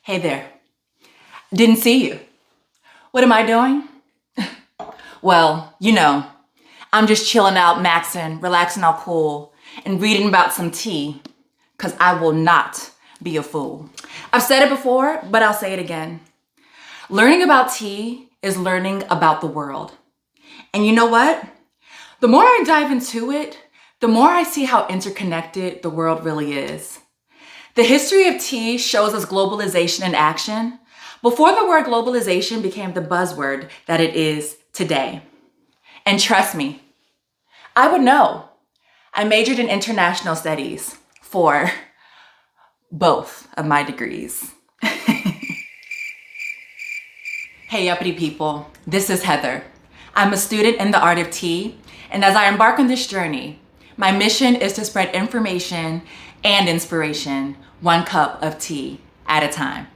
Hey there. Didn't see you. What am I doing? Well, I'm just chilling out, maxing, relaxing all cool, and reading about some tea, because I will not be a fool. I've said it before, but I'll say it again. Learning about tea is learning about the world. And you know what? The more I dive into it, the more I see how interconnected the world really is. The history of tea shows us globalization in action before the word globalization became the buzzword that it is today. And trust me, I would know. I majored in international studies for both of my degrees. Hey, uppity people, this is Heather. I'm a student in the art of tea, and as I embark on this journey, my mission is to spread information and inspiration, one cup of tea at a time.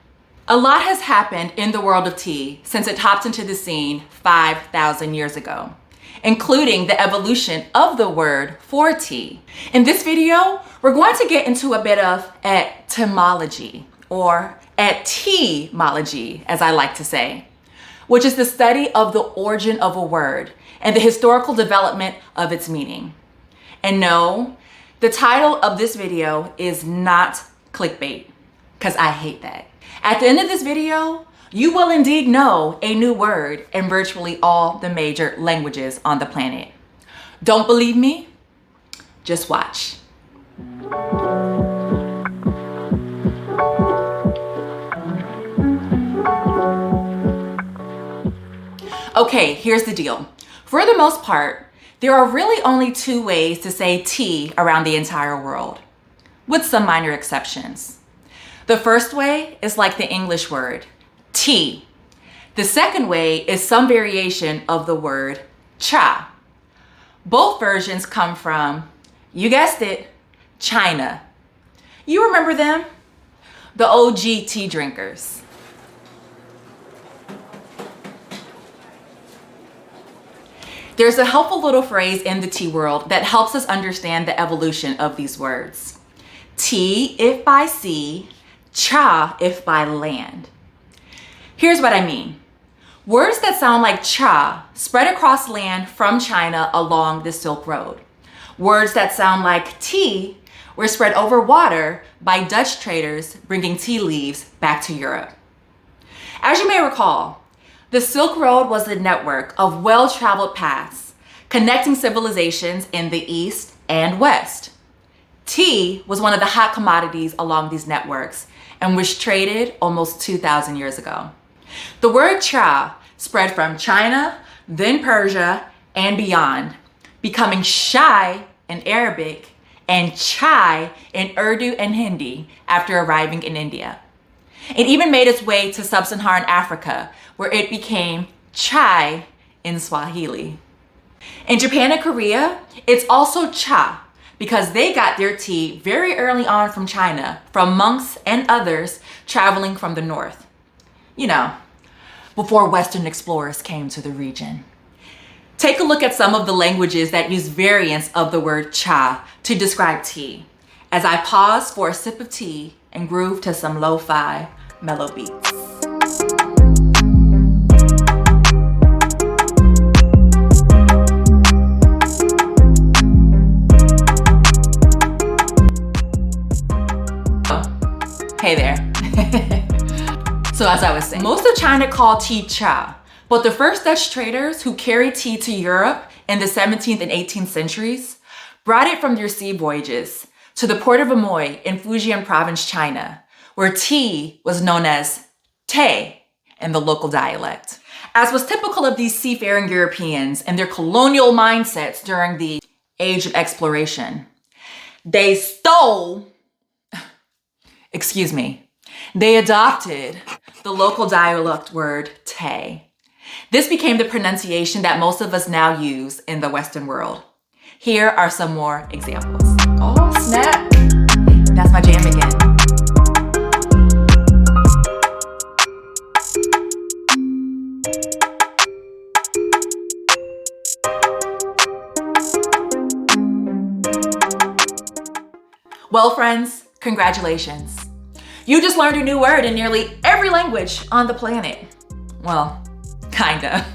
A lot has happened in the world of tea since it hopped into the scene 5,000 years ago, including the evolution of the word for tea. In this video, we're going to get into a bit of etymology, or etymology, as I like to say, which is the study of the origin of a word and the historical development of its meaning. And no, the title of this video is not clickbait, because I hate that. At the end of this video, you will indeed know a new word in virtually all the major languages on the planet. Don't believe me? Just watch. Okay, here's the deal. For the most part, there are really only two ways to say tea around the entire world, with some minor exceptions. The first way is like the English word, tea. The second way is some variation of the word cha. Both versions come from, you guessed it, China. You remember them? The OG tea drinkers. There's a helpful little phrase in the tea world that helps us understand the evolution of these words. Tea if by sea, cha if by land. Here's what I mean. Words that sound like cha spread across land from China along the Silk Road. Words that sound like tea were spread over water by Dutch traders bringing tea leaves back to Europe. As you may recall, the Silk Road was a network of well-traveled paths connecting civilizations in the East and West. Tea was one of the hot commodities along these networks and was traded almost 2,000 years ago. The word cha spread from China, then Persia, and beyond, becoming shai in Arabic and chai in Urdu and Hindi after arriving in India. It even made its way to sub-Saharan Africa, where it became chai in Swahili. In Japan and Korea, it's also cha, because they got their tea very early on from China, from monks and others traveling from the north. Before Western explorers came to the region. Take a look at some of the languages that use variants of the word cha to describe tea, as I pause for a sip of tea and groove to some lo-fi mellow beats. Hey there. So as I was saying, most of China called tea cha, but the first Dutch traders who carried tea to Europe in the 17th and 18th centuries brought it from their sea voyages to the port of Amoy in Fujian province, China, where tea was known as te in the local dialect. As was typical of these seafaring Europeans and their colonial mindsets during the age of exploration, they adopted the local dialect word te. This became the pronunciation that most of us now use in the Western world. Here are some more examples. Oh, snap. That's my jam again. Well, friends, congratulations. You just learned a new word in nearly every language on the planet. Well, kinda.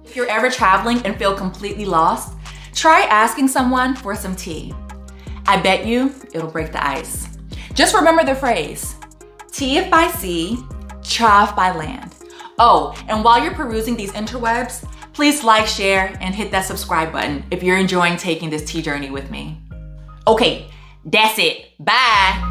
If you're ever traveling and feel completely lost, try asking someone for some tea. I bet you it'll break the ice. Just remember the phrase, tea if by sea, cha if by land. Oh, and while you're perusing these interwebs, please like, share, and hit that subscribe button if you're enjoying taking this tea journey with me. Okay, that's it. Bye.